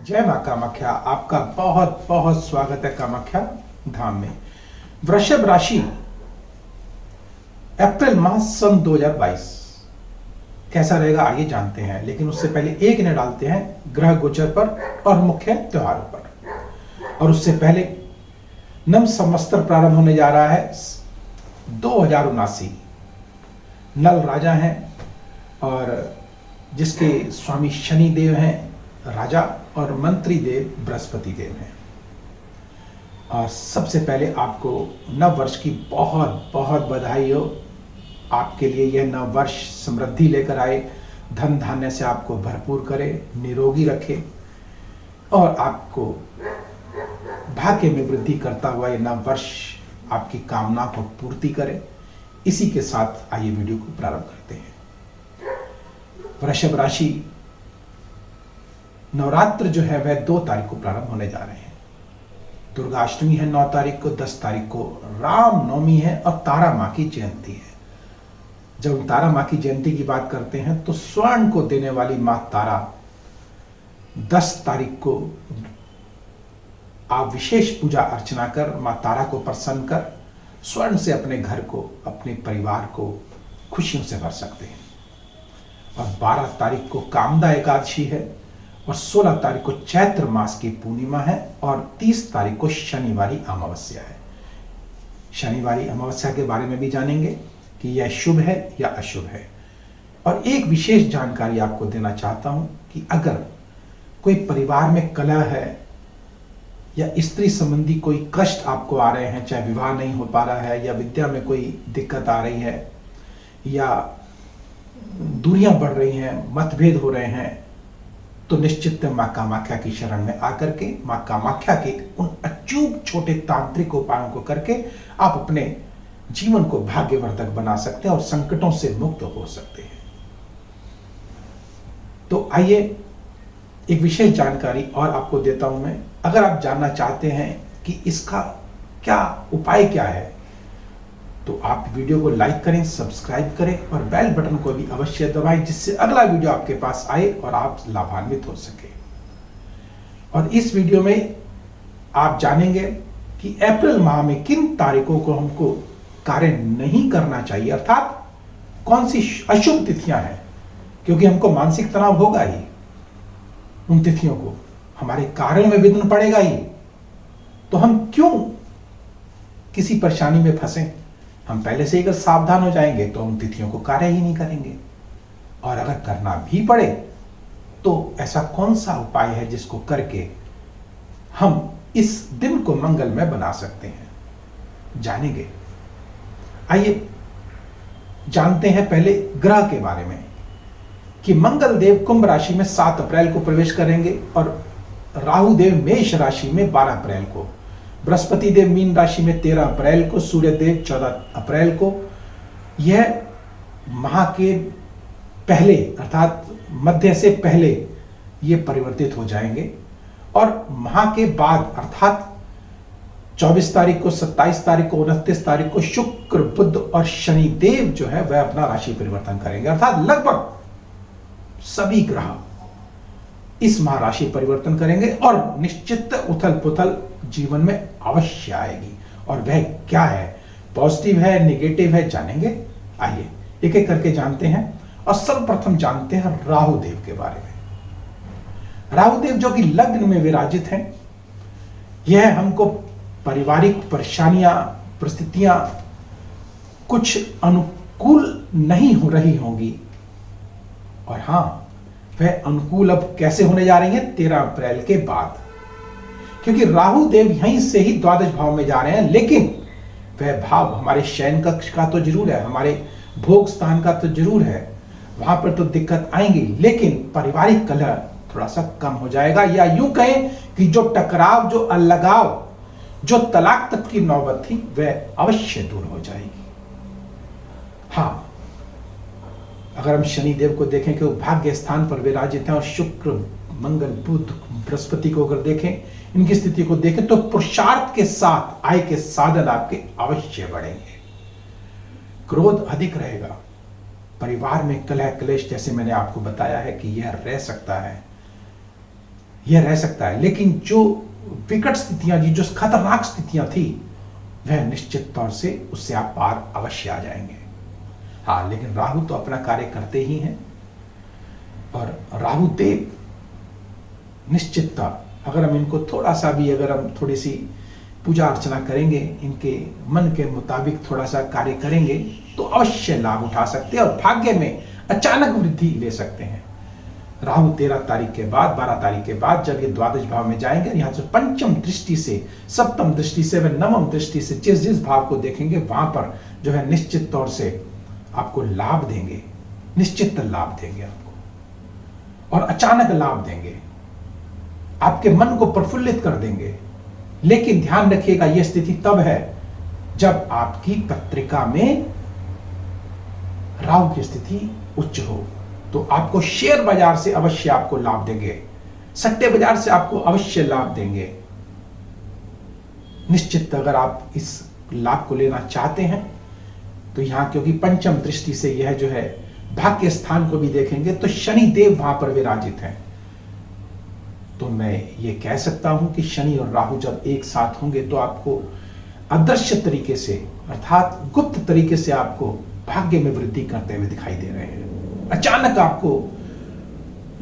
जय मां कामाख्या। आपका बहुत बहुत स्वागत है कामाख्या धाम में। वृषभ राशि अप्रैल माह सन 2022 कैसा रहेगा आइए जानते हैं, लेकिन उससे पहले एक नजर डालते हैं ग्रह गोचर पर और मुख्य त्योहारों पर। और उससे पहले नव संवत्सर प्रारंभ होने जा रहा है 2079। नल राजा हैं और जिसके स्वामी शनि देव हैं राजा और मंत्री देव बृहस्पति देव हैं। और सबसे पहले आपको नव वर्ष की बहुत बहुत बधाई हो। आपके लिए यह नव वर्ष समृद्धि लेकर आए, धन धान्य से आपको भरपूर करे, निरोगी रखे और आपको भाग्य में वृद्धि करता हुआ यह नव वर्ष आपकी कामना को पूर्ति करे। इसी के साथ आइए वीडियो को प्रारंभ करते हैं। वृषभ राशि नवरात्र जो है वह 2 तारीख को प्रारंभ होने जा रहे हैं। दुर्गाष्टमी है 9 तारीख को, 10 तारीख को राम नवमी है और तारा मां की जयंती है। जब हम तारा मां की जयंती की बात करते हैं तो स्वर्ण को देने वाली मां तारा 10 तारीख को आप विशेष पूजा अर्चना कर मां तारा को प्रसन्न कर स्वर्ण से अपने घर को, अपने परिवार को खुशियों से भर सकते हैं। और 12 तारीख को कामदा एकादशी है और 16 तारीख को चैत्र मास की पूर्णिमा है और 30 तारीख को शनिवारी अमावस्या है। शनिवारी अमावस्या के बारे में भी जानेंगे कि यह शुभ है या अशुभ है। और एक विशेष जानकारी आपको देना चाहता हूं कि अगर कोई परिवार में कलह है या स्त्री संबंधी कोई कष्ट आपको आ रहे हैं, चाहे विवाह नहीं हो पा रहा है या विद्या में कोई दिक्कत आ रही है या दूरियां बढ़ रही हैं, मतभेद हो रहे हैं, तो निश्चित मां कामाख्या की शरण में आकर के मां कामाख्या के उन अचूक छोटे तांत्रिक उपायों को करके आप अपने जीवन को भाग्यवर्धक बना सकते हैं और संकटों से मुक्त हो सकते हैं। तो आइए एक विशेष जानकारी और आपको देता हूं मैं। अगर आप जानना चाहते हैं कि इसका क्या उपाय क्या है तो आप वीडियो को लाइक करें, सब्सक्राइब करें और बेल बटन को भी अवश्य दबाएं, जिससे अगला वीडियो आपके पास आए और आप लाभान्वित हो सके। और इस वीडियो में आप जानेंगे कि अप्रैल माह में किन तारीखों को हमको कार्य नहीं करना चाहिए, अर्थात कौन सी अशुभ तिथियां हैं, क्योंकि हमको मानसिक तनाव होगा ही उन तिथियों को, हमारे कार्यों में विघ्न पड़ेगा ही। तो हम क्यों किसी परेशानी में फंसे? हम पहले से ही अगर सावधान हो जाएंगे तो उन तिथियों को कार्य ही नहीं करेंगे। और अगर करना भी पड़े तो ऐसा कौन सा उपाय है जिसको करके हम इस दिन को मंगलमय बना सकते हैं, जानेंगे। आइए जानते हैं पहले ग्रह के बारे में कि मंगल देव कुंभ राशि में 7 अप्रैल को प्रवेश करेंगे और राहु देव मेष राशि में 12 अप्रैल को, बृहस्पति देव मीन राशि में 13 अप्रैल को, सूर्य देव 14 अप्रैल को। यह माह के पहले अर्थात मध्य से पहले ये परिवर्तित हो जाएंगे और माह के बाद अर्थात 24 तारीख को, 27 तारीख को, 29 तारीख को शुक्र, बुध और शनि देव जो है वह अपना राशि परिवर्तन करेंगे। अर्थात लगभग सभी ग्रह इस माह राशि परिवर्तन करेंगे और निश्चित उथल पुथल जीवन में अवश्य आएगी। और वह क्या है, पॉजिटिव है, नेगेटिव है, जानेंगे। आइए एक एक करके जानते हैं। और सर्वप्रथम जानते हैं राहु देव के बारे में। राहु देव जो कि लग्न में विराजित हैं, यह हमको पारिवारिक परेशानियां, परिस्थितियां कुछ अनुकूल नहीं हो रही होंगी। और हां, वह अनुकूल अब कैसे होने जा रही है? 13 अप्रैल के बाद, क्योंकि राहु देव यहीं से ही द्वादश भाव में जा रहे हैं। लेकिन वह भाव हमारे शयन कक्ष का तो जरूर है, हमारे भोग स्थान का तो जरूर है, वहां पर तो दिक्कत आएंगी, लेकिन पारिवारिक कलह थोड़ा सा कम हो जाएगा, या यूं कहें कि जो टकराव, जो अलगाव, जो तलाक तक की नौबत थी वह अवश्य दूर हो जाएगी। हां, अगर हम शनि देव को देखें कि वो भाग्य स्थान पर विराजित हैं और शुक्र, मंगल, बुध, बृहस्पति को अगर देखें, इनकी स्थिति को देखें तो पुरुषार्थ के साथ आय के साधन आपके अवश्य बढ़ेंगे। क्रोध अधिक रहेगा, परिवार में कलह क्लेश जैसे मैंने आपको बताया है कि यह रह सकता है। यह रह सकता है, लेकिन जो विकट स्थितियां जी, जो खतरनाक स्थितियां थी, वह निश्चित तौर से उससे आप पार अवश्य आ जाएंगे। हाँ, लेकिन राहु तो अपना कार्य करते ही हैं, और राहु देव निश्चितता, अगर हम इनको थोड़ा सा भी, अगर हम थोड़ी सी पूजा अर्चना करेंगे, इनके मन के मुताबिक थोड़ा सा कार्य करेंगे, तो अवश्य लाभ उठा सकते हैं और भाग्य में अचानक वृद्धि ले सकते हैं। राहु 13 तारीख के बाद, 12 तारीख के बाद जब ये द्वादश भाव में जाएंगे, यहां से पंचम दृष्टि से, सप्तम दृष्टि से, व नवम दृष्टि से जिस जिस भाव को देखेंगे वहां पर जो है निश्चित तौर से आपको लाभ देंगे, निश्चित लाभ देंगे आपको, और अचानक लाभ देंगे, आपके मन को प्रफुल्लित कर देंगे। लेकिन ध्यान रखिएगा, यह स्थिति तब है जब आपकी पत्रिका में राहु की स्थिति उच्च हो। तो आपको शेयर बाजार से अवश्य आपको लाभ देंगे, सट्टे बाजार से आपको अवश्य लाभ देंगे। निश्चित अगर आप इस लाभ को लेना चाहते हैं तो यहां, क्योंकि पंचम दृष्टि से यह जो है भाग्य स्थान को भी देखेंगे, तो शनि देव वहां पर विराजित हैं। तो मैं ये कह सकता हूं कि शनि और राहु जब एक साथ होंगे तो आपको अदृश्य तरीके से, अर्थात गुप्त तरीके से आपको भाग्य में वृद्धि करते हुए दिखाई दे रहे हैं। अचानक आपको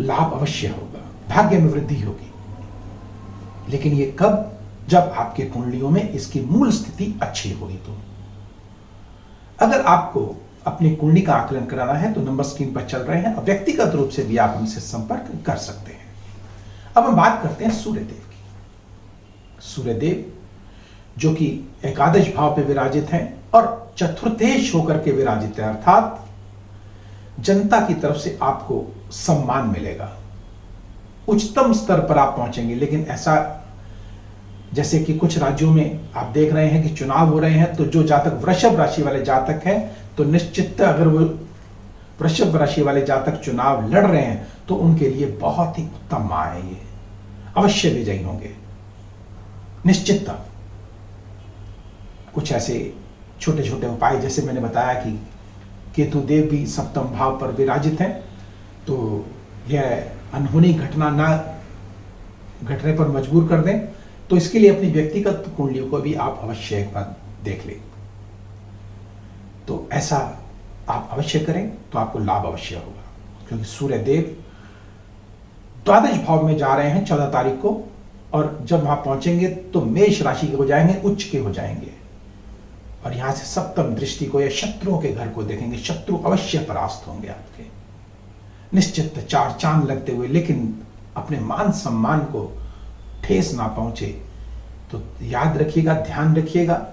लाभ अवश्य होगा, भाग्य में वृद्धि होगी। लेकिन ये कब? जब आपके कुंडलियों में इसकी मूल स्थिति अच्छी होगी। तो अगर आपको अपनी कुंडली का आकलन कराना है तो नंबर स्क्रीन पर चल रहे हैं, व्यक्तिगत रूप से भी आप हमसे संपर्क कर सकते हैं। अब हम बात करते हैं सूर्यदेव की। सूर्यदेव जो कि एकादश भाव पे विराजित हैं और चतुर्थेश होकर के विराजित है, अर्थात जनता की तरफ से आपको सम्मान मिलेगा, उच्चतम स्तर पर आप पहुंचेंगे। लेकिन ऐसा, जैसे कि कुछ राज्यों में आप देख रहे हैं कि चुनाव हो रहे हैं, तो जो जातक वृषभ राशि वाले जातक हैं, तो निश्चित अगर वो वृषभ राशि वाले जातक चुनाव लड़ रहे हैं तो उनके लिए बहुत ही उत्तम माह है, ये अवश्य विजयी होंगे निश्चितता। कुछ ऐसे छोटे छोटे उपाय, जैसे मैंने बताया कि केतु देव भी सप्तम भाव पर विराजित हैं, तो यह अनहोनी घटना ना घटने पर मजबूर कर दें। तो इसके लिए अपनी व्यक्तिगत कुंडलियों को भी आप अवश्य एक बार देख लें। तो ऐसा आप अवश्य करें तो आपको लाभ अवश्य होगा, क्योंकि सूर्य देव द्वादश भाव में जा रहे हैं 14 तारीख को, और जब वहां पहुंचेंगे तो मेष राशि के हो जाएंगे, उच्च के हो जाएंगे, और यहां से सप्तम दृष्टि को या शत्रुओं के घर को देखेंगे। शत्रु अवश्य परास्त होंगे आपके, निश्चित चार चांद लगते हुए, लेकिन अपने मान सम्मान को ठेस ना पहुंचे। तो याद रखिएगा, ध्यान रखिएगा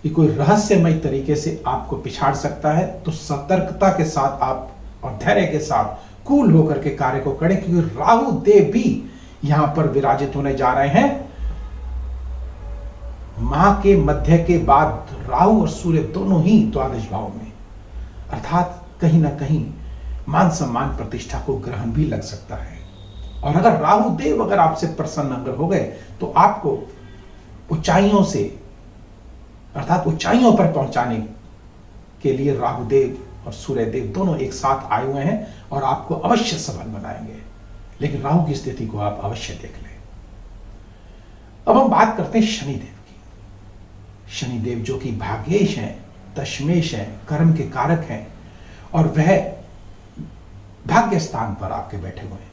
कि कोई रहस्यमय तरीके से आपको पिछाड़ सकता है, तो सतर्कता के साथ आप और धैर्य के साथ कूल होकर के कार्य को करें, क्योंकि राहु देव भी यहां पर विराजित होने जा रहे हैं। माह के मध्य के बाद राहु और सूर्य दोनों ही द्वादश भाव में, अर्थात कहीं ना कहीं मान सम्मान प्रतिष्ठा को ग्रहण भी लग सकता है। और अगर राहु देव अगर आपसे प्रसन्न अगर हो गए तो आपको ऊंचाइयों से, अर्थात ऊंचाइयों पर पहुंचाने के लिए राहु देव और सूर्य देव दोनों एक साथ आए हुए हैं और आपको अवश्य सफल बनाएंगे। लेकिन राहु की स्थिति को आप अवश्य देख लें। अब हम बात करते हैं शनिदेव की। शनिदेव जो कि भाग्येश हैं, दशमेश हैं, कर्म के कारक हैं, और वह भाग्य स्थान पर आपके बैठे हुए हैं।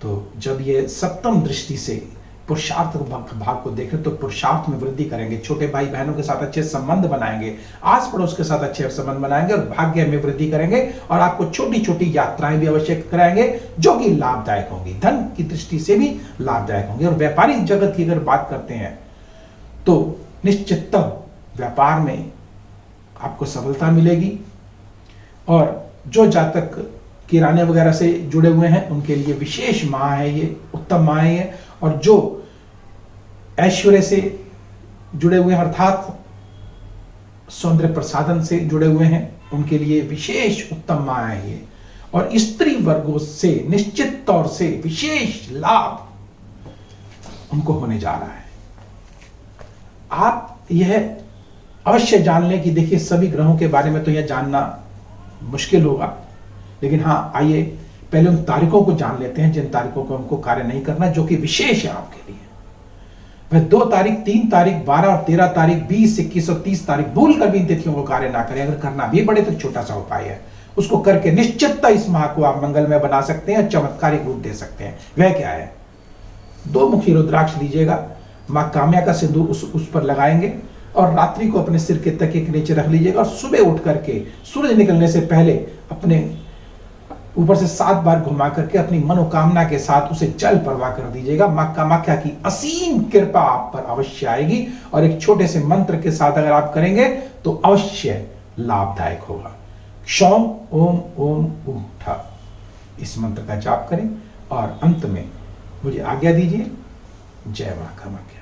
तो जब ये सप्तम दृष्टि से पुरुषार्थ भाग को देखें तो पुरुषार्थ में वृद्धि करेंगे, छोटे भाई बहनों के साथ अच्छे संबंध बनाएंगे, आस पड़ोस के साथ अच्छे संबंध बनाएंगे और भाग्य में वृद्धि करेंगे, और आपको छोटी छोटी यात्राएं भी अवश्य कराएंगे जो कि लाभदायक होंगी, धन की दृष्टि से भी लाभदायक होंगी। और व्यापारिक जगत की अगर बात करते हैं तो निश्चित व्यापार में आपको सफलता मिलेगी। और जो जातक किराने वगैरह से जुड़े हुए हैं उनके लिए विशेष माह है ये, उत्तम माह है ये। और जो ऐश्वर्य से जुड़े हुए हैं, अर्थात सौंदर्य प्रसाधन से जुड़े हुए हैं, उनके लिए विशेष उत्तम माह है ये। और स्त्री वर्गों से निश्चित तौर से विशेष लाभ उनको होने जा रहा है। आप यह अवश्य जान लें कि देखिए, सभी ग्रहों के बारे में तो यह जानना मुश्किल होगा, लेकिन हाँ, आइए पहले उन तारीखों को जान लेते हैं जिन तारीखों को हमको कार्य नहीं करना, जो कि विशेष है आपके लिए। वह 2 तारीख, 3 तारीख, 12 और 13 तारीख, 20, 21 और 30 तारीख भूल कर भी इन तिथियों को कार्य ना करें। अगर करना भी पड़े तो छोटा सा उपाय है, उसको करके निश्चितता इस माह को आप मंगलमय बना सकते हैं, चमत्कारिक रूप दे सकते हैं। वह क्या है? 2 मुखी रुद्राक्ष लीजिएगा, मां काम्या का सिंदूर उस पर लगाएंगे और रात्रि को अपने सिर के तकिए के नीचे रख लीजिएगा और सुबह उठ करके सूरज निकलने से पहले अपने ऊपर से 7 बार घुमा करके अपनी मनोकामना के साथ उसे जल प्रवाह कर दीजिएगा। मां कामाख्या की असीम कृपा आप पर अवश्य आएगी और एक छोटे से मंत्र के साथ अगर आप करेंगे तो अवश्य लाभदायक होगा। क्षौम ओम ओम उठा, इस मंत्र का जाप करें और अंत में मुझे आज्ञा दीजिए। जय मां कामाख्या।